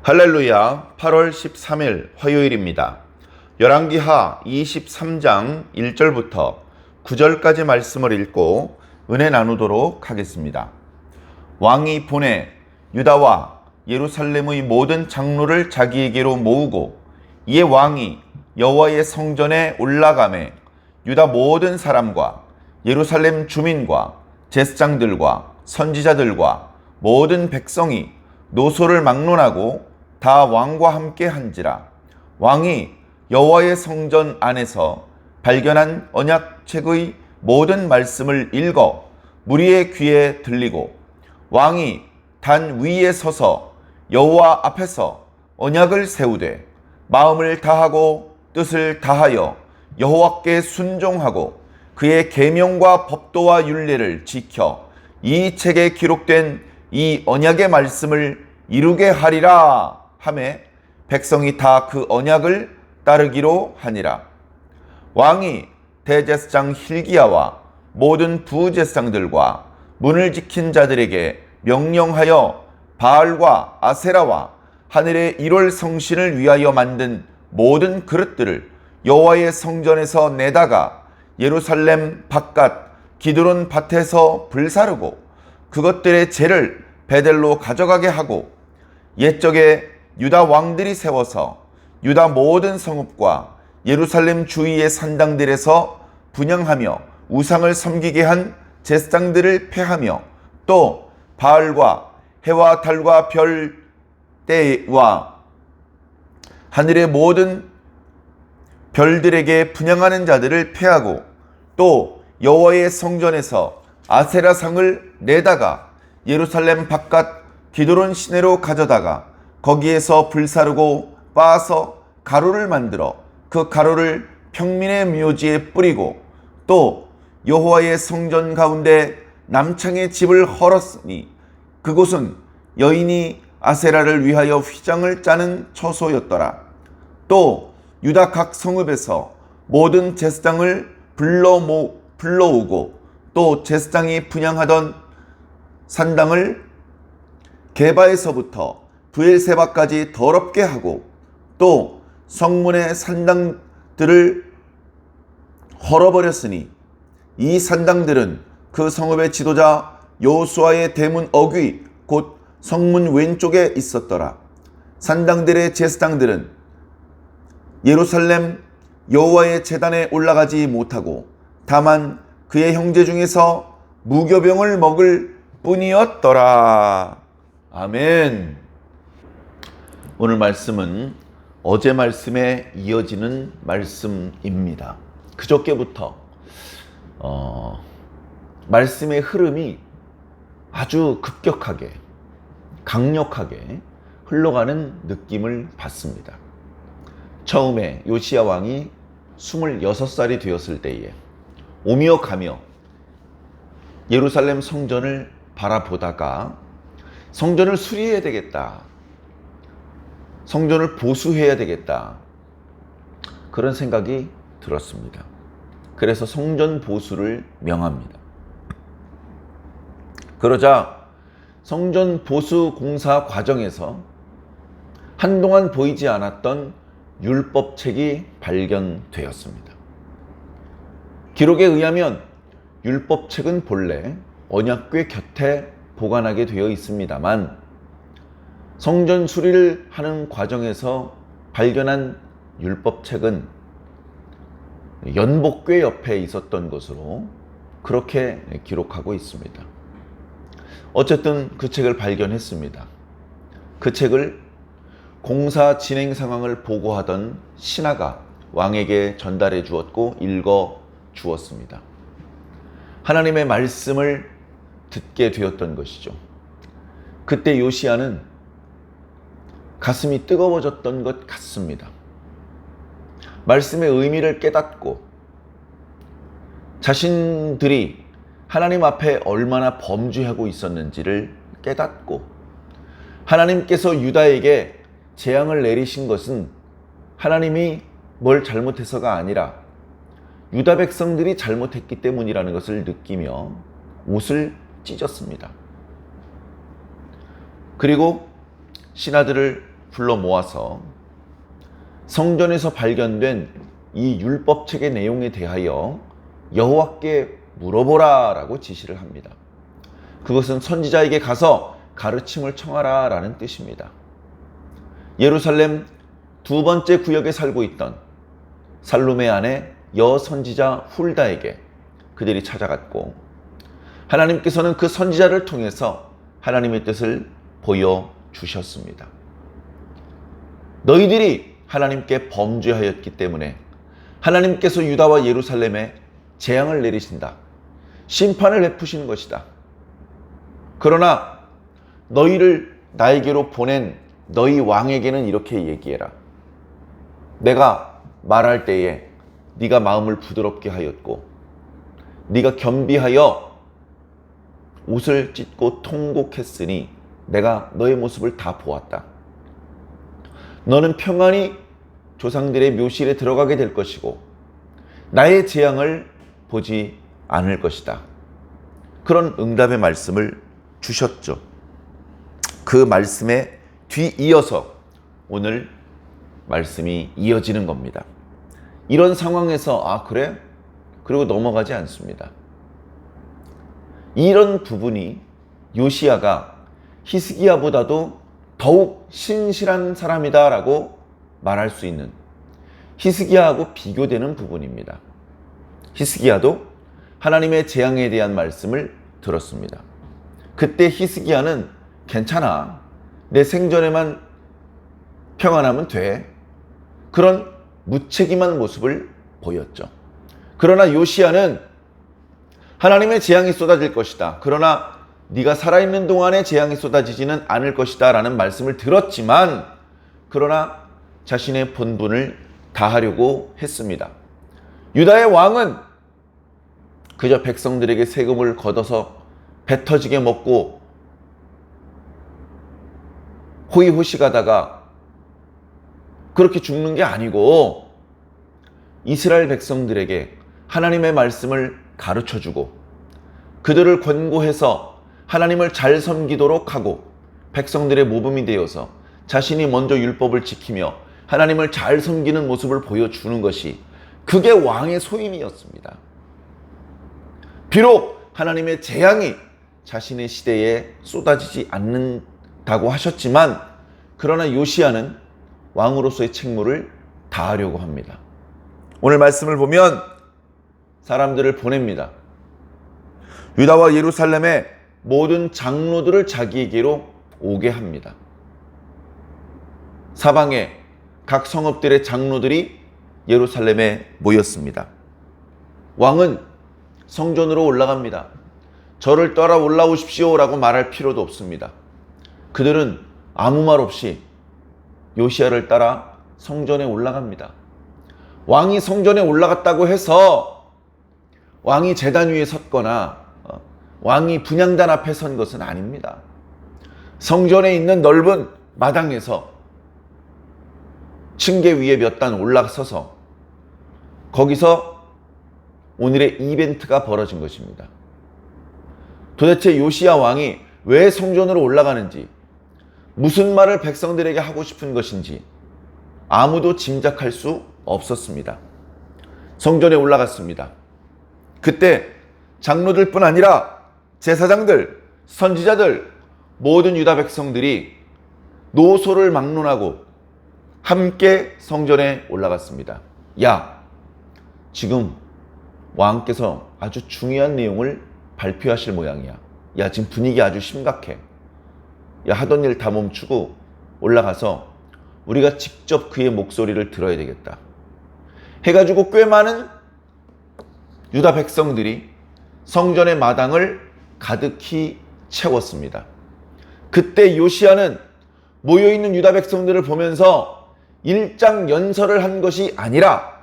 할렐루야. 8월 13일 화요일입니다. 열왕기하 23장 1절부터 9절까지 말씀을 읽고 은혜 나누도록 하겠습니다. 왕이 보내 유다와 예루살렘의 모든 장로를 자기에게로 모으고 이에 왕이 여호와의 성전에 올라가매 유다 모든 사람과 예루살렘 주민과 제사장들과 선지자들과 모든 백성이 노소를 막론하고 다 왕과 함께 한지라. 왕이 여호와의 성전 안에서 발견한 언약책의 모든 말씀을 읽어 무리의 귀에 들리고 왕이 단 위에 서서 여호와 앞에서 언약을 세우되 마음을 다하고 뜻을 다하여 여호와께 순종하고 그의 계명과 법도와 율례를 지켜 이 책에 기록된 이 언약의 말씀을 이루게 하리라 하매 백성이 다 그 언약을 따르기로 하니라. 왕이 대제사장 hil기야와 모든 부제사장들과 문을 지킨 자들에게 명령하여 바알과 아세라와 하늘의 1월 성신을 위하여 만든 모든 그릇들을 여호와의 성전에서 내다가 예루살렘 바깥 기드론 밭에서 불사르고 그것들의 재를 베델로 가져가게 하고 옛적에 유다 왕들이 세워서 유다 모든 성읍과 예루살렘 주위의 산당들에서 분향하며 우상을 섬기게 한 제사장들을 폐하며 또 바알과 해와 달과 별 때와 하늘의 모든 별들에게 분향하는 자들을 폐하고 또 여호와의 성전에서 아세라상을 내다가 예루살렘 바깥 기드론 시내로 가져다가 거기에서 불사르고 빻아서 가루를 만들어 그 가루를 평민의 묘지에 뿌리고 또 여호와의 성전 가운데 남창의 집을 헐었으니 그곳은 여인이 아세라를 위하여 휘장을 짜는 처소였더라. 또 유다 각 성읍에서 모든 제사장을 불러오고 또 제사장이 분향하던 산당을 게바에서부터 브엘세바까지 더럽게 하고 또 성문의 산당들을 헐어버렸으니 이 산당들은 그 성읍의 지도자 여호수아의 대문 어귀 곧 성문 왼쪽에 있었더라. 산당들의 제사장들은 예루살렘 여호와의 제단에 올라가지 못하고 다만 그의 형제 중에서 무교병을 먹을 뿐이었더라. 아멘. 오늘 말씀은 어제 말씀에 이어지는 말씀입니다. 그저께부터 말씀의 흐름이 아주 급격하게 강력하게 흘러가는 느낌을 받습니다. 처음에 요시야 왕이 26살이 되었을 때에 오며 가며 예루살렘 성전을 바라보다가 성전을 수리해야 되겠다. 성전을 보수해야 되겠다. 그런 생각이 들었습니다. 그래서 성전 보수를 명합니다. 그러자 성전 보수 공사 과정에서 한동안 보이지 않았던 율법책이 발견되었습니다. 기록에 의하면 율법책은 본래 언약궤 곁에 보관하게 되어 있습니다만 성전 수리를 하는 과정에서 발견한 율법책은 연복궤 옆에 있었던 것으로 그렇게 기록하고 있습니다. 어쨌든 그 책을 발견했습니다. 그 책을 공사 진행 상황을 보고하던 신하가 왕에게 전달해 주었고 읽어 주었습니다. 하나님의 말씀을 듣게 되었던 것이죠. 그때 요시야는 가슴이 뜨거워졌던 것 같습니다. 말씀의 의미를 깨닫고 자신들이 하나님 앞에 얼마나 범죄하고 있었는지를 깨닫고 하나님께서 유다에게 재앙을 내리신 것은 하나님이 뭘 잘못해서가 아니라 유다 백성들이 잘못했기 때문이라는 것을 느끼며 옷을 찢었습니다. 그리고 신하들을 불러 모아서 성전에서 발견된 이 율법책의 내용에 대하여 여호와께 물어보라 라고 지시를 합니다. 그것은 선지자에게 가서 가르침을 청하라 라는 뜻입니다. 예루살렘 두 번째 구역에 살고 있던 살룸의 아내 여선지자 훌다에게 그들이 찾아갔고, 하나님께서는 그 선지자를 통해서 하나님의 뜻을 보여주셨습니다. 너희들이 하나님께 범죄하였기 때문에 하나님께서 유다와 예루살렘에 재앙을 내리신다. 심판을 베푸시는 것이다. 그러나 너희를 나에게로 보낸 너희 왕에게는 이렇게 얘기해라. 내가 말할 때에 네가 마음을 부드럽게 하였고 네가 겸비하여 옷을 찢고 통곡했으니 내가 너의 모습을 다 보았다. 너는 평안히 조상들의 묘실에 들어가게 될 것이고 나의 재앙을 보지 않을 것이다. 그런 응답의 말씀을 주셨죠. 그 말씀에 뒤이어서 오늘 말씀이 이어지는 겁니다. 이런 상황에서 아 그래? 그리고 넘어가지 않습니다. 이런 부분이 요시야가 히스기야보다도 더욱 신실한 사람이다 라고 말할 수 있는, 히스기야하고 비교되는 부분입니다. 히스기야도 하나님의 재앙에 대한 말씀을 들었습니다. 그때 히스기야는 괜찮아, 내 생전에만 평안하면 돼, 그런 무책임한 모습을 보였죠. 그러나 요시야는 하나님의 재앙이 쏟아질 것이다, 그러나 네가 살아있는 동안에 재앙이 쏟아지지는 않을 것이다 라는 말씀을 들었지만, 그러나 자신의 본분을 다하려고 했습니다. 유다의 왕은 그저 백성들에게 세금을 걷어서 배 터지게 먹고 호의호식하다가 그렇게 죽는 게 아니고 이스라엘 백성들에게 하나님의 말씀을 가르쳐주고 그들을 권고해서 하나님을 잘 섬기도록 하고 백성들의 모범이 되어서 자신이 먼저 율법을 지키며 하나님을 잘 섬기는 모습을 보여주는 것이, 그게 왕의 소임이었습니다. 비록 하나님의 재앙이 자신의 시대에 쏟아지지 않는다고 하셨지만, 그러나 요시야는 왕으로서의 책무를 다하려고 합니다. 오늘 말씀을 보면 사람들을 보냅니다. 유다와 예루살렘의 모든 장로들을 자기에게로 오게 합니다. 사방에 각 성읍들의 장로들이 예루살렘에 모였습니다. 왕은 성전으로 올라갑니다. 저를 따라 올라오십시오 라고 말할 필요도 없습니다. 그들은 아무 말 없이 요시야를 따라 성전에 올라갑니다. 왕이 성전에 올라갔다고 해서 왕이 제단 위에 섰거나 왕이 분향단 앞에 선 것은 아닙니다. 성전에 있는 넓은 마당에서 층계 위에 몇 단 올라서서 거기서 오늘의 이벤트가 벌어진 것입니다. 도대체 요시야 왕이 왜 성전으로 올라가는지, 무슨 말을 백성들에게 하고 싶은 것인지 아무도 짐작할 수 없었습니다. 성전에 올라갔습니다. 그때 장로들뿐 아니라 제사장들, 선지자들, 모든 유다 백성들이 노소를 막론하고 함께 성전에 올라갔습니다. 야, 지금 왕께서 아주 중요한 내용을 발표하실 모양이야. 야, 지금 분위기 아주 심각해. 야, 하던 일 다 멈추고 올라가서 우리가 직접 그의 목소리를 들어야 되겠다. 해가지고 꽤 많은 유다 백성들이 성전의 마당을 가득히 채웠습니다. 그때 요시야는 모여있는 유다 백성들을 보면서 일장연설을 한 것이 아니라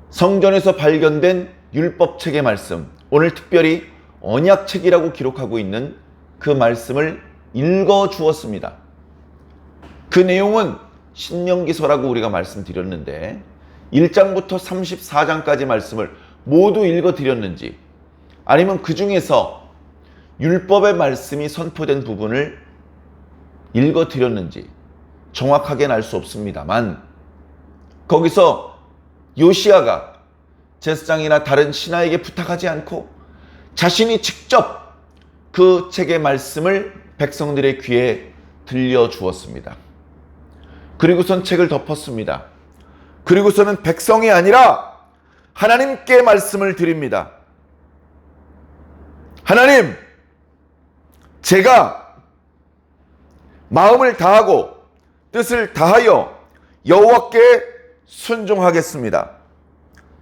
성전에서 발견된 율법책의 말씀, 오늘 특별히 언약책이라고 기록하고 있는 그 말씀을 읽어주었습니다. 그 내용은 신명기서라고 우리가 말씀드렸는데 1장부터 34장까지 말씀을 모두 읽어드렸는지, 아니면 그 중에서 율법의 말씀이 선포된 부분을 읽어드렸는지, 정확하게는 알 수 없습니다만 거기서 요시야가 제사장이나 다른 신하에게 부탁하지 않고 자신이 직접 그 책의 말씀을 백성들의 귀에 들려주었습니다. 그리고선 책을 덮었습니다. 그리고서는 백성이 아니라 하나님께 말씀을 드립니다. 하나님, 제가 마음을 다하고 뜻을 다하여 여호와께 순종하겠습니다.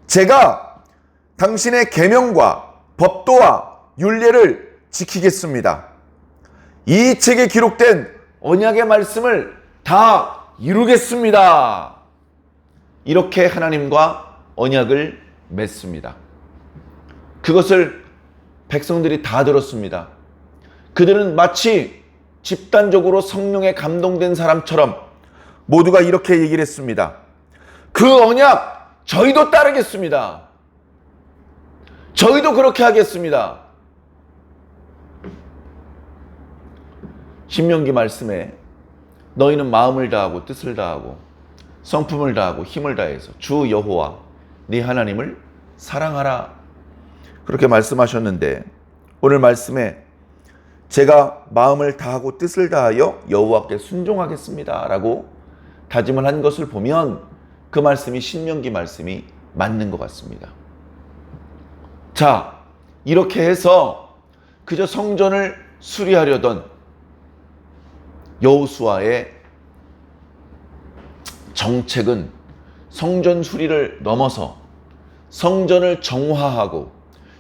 제가 당신의 계명과 법도와 율례를 지키겠습니다. 이 책에 기록된 언약의 말씀을 다 이루겠습니다. 이렇게 하나님과 언약을 맺습니다. 그것을 백성들이 다 들었습니다. 그들은 마치 집단적으로 성령에 감동된 사람처럼 모두가 이렇게 얘기를 했습니다. 그 언약 저희도 따르겠습니다. 저희도 그렇게 하겠습니다. 신명기 말씀에 너희는 마음을 다하고 뜻을 다하고 성품을 다하고 힘을 다해서 주 여호와 네 하나님을 사랑하라, 그렇게 말씀하셨는데 오늘 말씀에 제가 마음을 다하고 뜻을 다하여 여호와께 순종하겠습니다 라고 다짐을 한 것을 보면 그 말씀이 신명기 말씀이 맞는 것 같습니다. 자, 이렇게 해서 그저 성전을 수리하려던 여호수아의 정책은 성전 수리를 넘어서 성전을 정화하고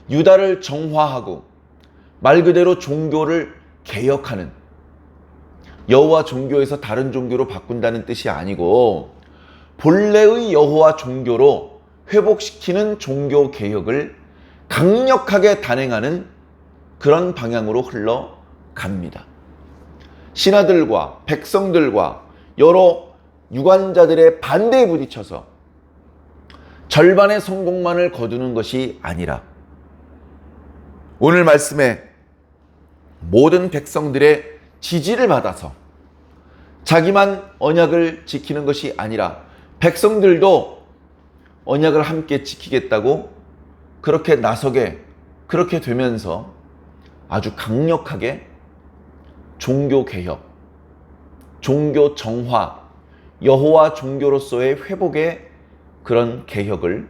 유다를 정화하고 말 그대로 종교를 개혁하는, 여호와 종교에서 다른 종교로 바꾼다는 뜻이 아니고 본래의 여호와 종교로 회복시키는 종교 개혁을 강력하게 단행하는 그런 방향으로 흘러갑니다. 신하들과 백성들과 여러 유관자들의 반대에 부딪혀서 절반의 성공만을 거두는 것이 아니라 오늘 말씀에 모든 백성들의 지지를 받아서 자기만 언약을 지키는 것이 아니라 백성들도 언약을 함께 지키겠다고 그렇게 나서게, 그렇게 되면서 아주 강력하게 종교 개혁, 종교 정화, 여호와 종교로서의 회복의 그런 개혁을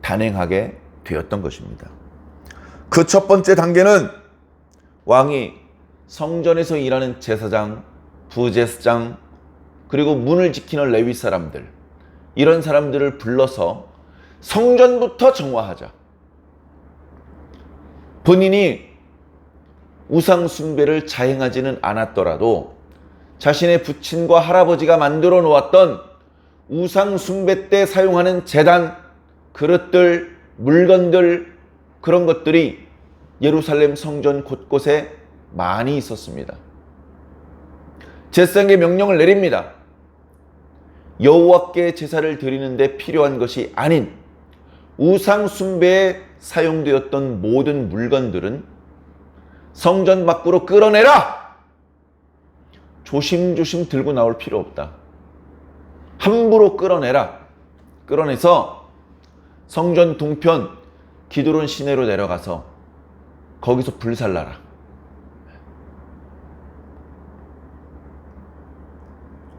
단행하게 되었던 것입니다. 그 첫 번째 단계는 왕이 성전에서 일하는 제사장, 부제사장, 그리고 문을 지키는 레위 사람들, 이런 사람들을 불러서 성전부터 정화하자. 본인이 우상 숭배를 자행하지는 않았더라도 자신의 부친과 할아버지가 만들어 놓았던 우상 숭배 때 사용하는 제단, 그릇들, 물건들, 그런 것들이 예루살렘 성전 곳곳에 많이 있었습니다. 제사장에게 명령을 내립니다. 여호와께 제사를 드리는데 필요한 것이 아닌 우상 숭배에 사용되었던 모든 물건들은 성전 밖으로 끌어내라! 조심조심 들고 나올 필요 없다. 함부로 끌어내라. 끌어내서 성전 동편 기드론 시내로 내려가서 거기서 불살라라.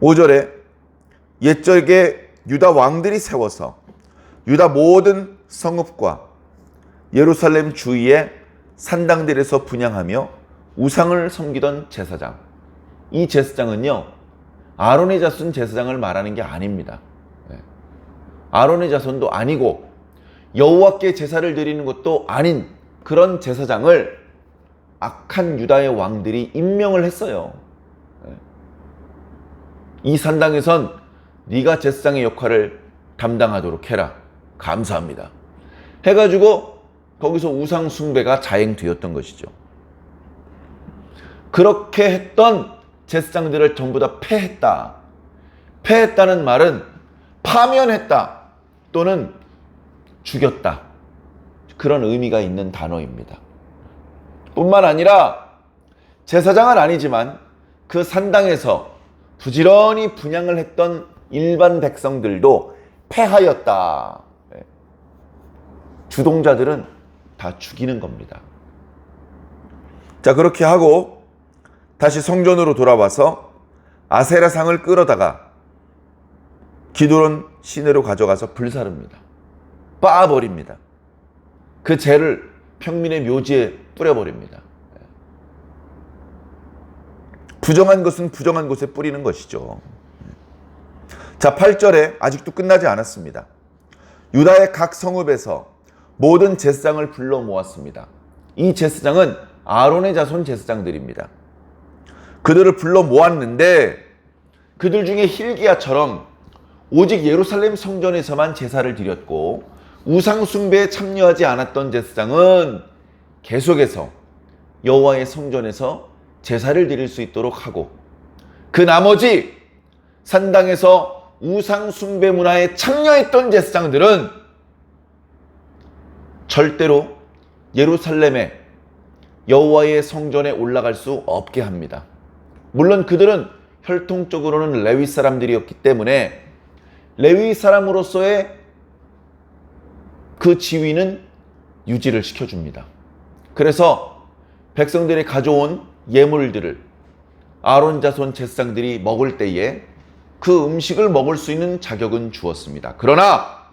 5절에 옛적에 유다 왕들이 세워서 유다 모든 성읍과 예루살렘 주위의 산당들에서 분향하며 우상을 섬기던 제사장, 이 제사장은요 아론의 자손 제사장을 말하는 게 아닙니다. 아론의 자손도 아니고 여호와께 제사를 드리는 것도 아닌 그런 제사장을 악한 유다의 왕들이 임명을 했어요. 이 산당에선 네가 제사장의 역할을 담당하도록 해라. 감사합니다. 해가지고 거기서 우상 숭배가 자행되었던 것이죠. 그렇게 했던 제사장들을 전부 다 패했다. 패했다는 말은 파면했다 또는 죽였다, 그런 의미가 있는 단어입니다. 뿐만 아니라 제사장은 아니지만 그 산당에서 부지런히 분향을 했던 일반 백성들도 패하였다. 주동자들은 다 죽이는 겁니다. 자, 그렇게 하고 다시 성전으로 돌아와서 아세라상을 끌어다가 기드론 시내로 가져가서 불사릅니다. 빻아버립니다. 그 재를 평민의 묘지에 뿌려버립니다. 부정한 것은 부정한 곳에 뿌리는 것이죠. 자, 8절에 아직도 끝나지 않았습니다. 유다의 각 성읍에서 모든 제사장을 불러 모았습니다. 이 제사장은 아론의 자손 제사장들입니다. 그들을 불러 모았는데 그들 중에 hil기야처럼 오직 예루살렘 성전에서만 제사를 드렸고 우상 숭배에 참여하지 않았던 제사장은 계속해서 여호와의 성전에서 제사를 드릴 수 있도록 하고, 그 나머지 산당에서 우상 숭배 문화에 참여했던 제사장들은 절대로 예루살렘에 여호와의 성전에 올라갈 수 없게 합니다. 물론 그들은 혈통적으로는 레위 사람들이었기 때문에 레위 사람으로서의 그 지위는 유지를 시켜줍니다. 그래서 백성들이 가져온 예물들을 아론 자손 제사장들이 먹을 때에 그 음식을 먹을 수 있는 자격은 주었습니다. 그러나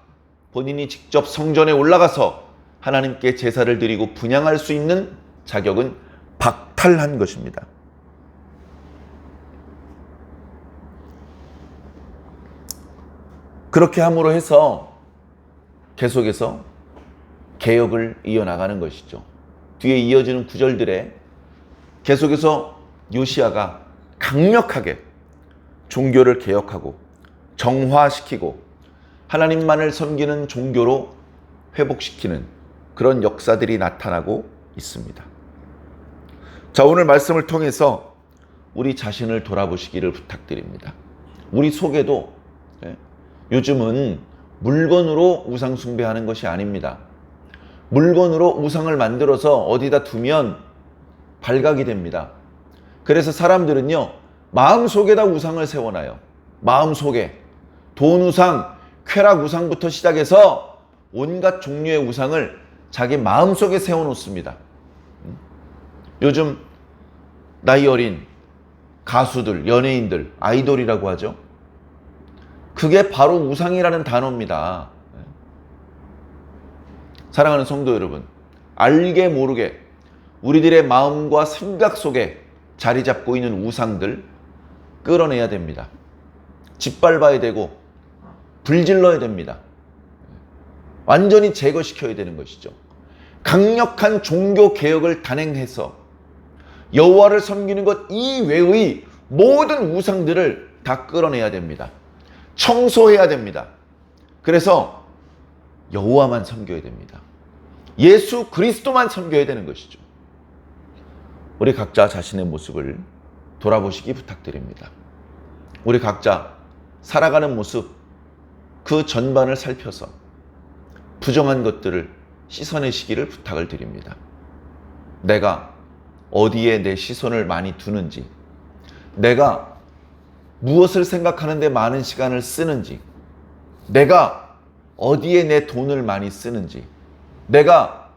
본인이 직접 성전에 올라가서 하나님께 제사를 드리고 분향할 수 있는 자격은 박탈한 것입니다. 그렇게 함으로 해서 계속해서 개혁을 이어나가는 것이죠. 뒤에 이어지는 구절들에 계속해서 요시야가 강력하게 종교를 개혁하고 정화시키고 하나님만을 섬기는 종교로 회복시키는 그런 역사들이 나타나고 있습니다. 자, 오늘 말씀을 통해서 우리 자신을 돌아보시기를 부탁드립니다. 우리 속에도 요즘은 물건으로 우상 숭배하는 것이 아닙니다. 물건으로 우상을 만들어서 어디다 두면 발각이 됩니다. 그래서 사람들은요, 마음속에다 우상을 세워놔요. 마음속에 돈 우상, 쾌락 우상부터 시작해서 온갖 종류의 우상을 자기 마음속에 세워놓습니다. 요즘 나이 어린 가수들, 연예인들, 아이돌이라고 하죠. 그게 바로 우상이라는 단어입니다. 사랑하는 성도 여러분, 알게 모르게 우리들의 마음과 생각 속에 자리 잡고 있는 우상들 끌어내야 됩니다. 짓밟아야 되고 불질러야 됩니다. 완전히 제거시켜야 되는 것이죠. 강력한 종교 개혁을 단행해서 여호와를 섬기는 것 이외의 모든 우상들을 다 끌어내야 됩니다. 청소해야 됩니다. 그래서 여호와만 섬겨야 됩니다. 예수 그리스도만 섬겨야 되는 것이죠. 우리 각자 자신의 모습을 돌아보시기 부탁드립니다. 우리 각자 살아가는 모습, 그 전반을 살펴서 부정한 것들을 씻어내시기를 부탁을 드립니다. 내가 어디에 내 시선을 많이 두는지, 내가 무엇을 생각하는데 많은 시간을 쓰는지, 내가 어디에 내 돈을 많이 쓰는지, 내가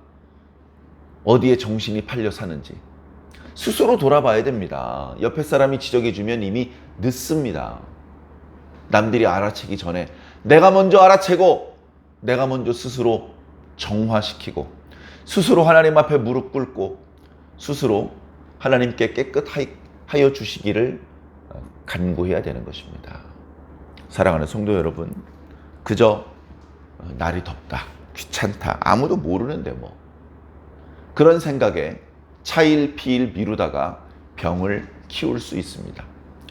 어디에 정신이 팔려 사는지 스스로 돌아봐야 됩니다. 옆에 사람이 지적해주면 이미 늦습니다. 남들이 알아채기 전에 내가 먼저 알아채고 내가 먼저 스스로 정화시키고 스스로 하나님 앞에 무릎 꿇고 스스로 하나님께 깨끗하여 주시기를 간구해야 되는 것입니다. 사랑하는 성도 여러분, 그저 날이 덥다, 귀찮다, 아무도 모르는데 뭐 그런 생각에 차일피일 미루다가 병을 키울 수 있습니다.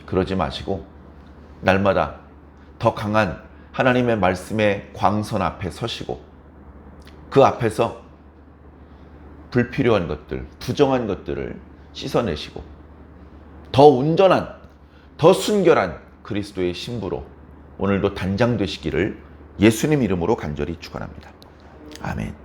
그러지 마시고 날마다 더 강한 하나님의 말씀의 광선 앞에 서시고 그 앞에서 불필요한 것들, 부정한 것들을 씻어내시고 더 온전한, 더 순결한 그리스도의 신부로 오늘도 단장되시기를 예수님 이름으로 간절히 축원합니다. 아멘.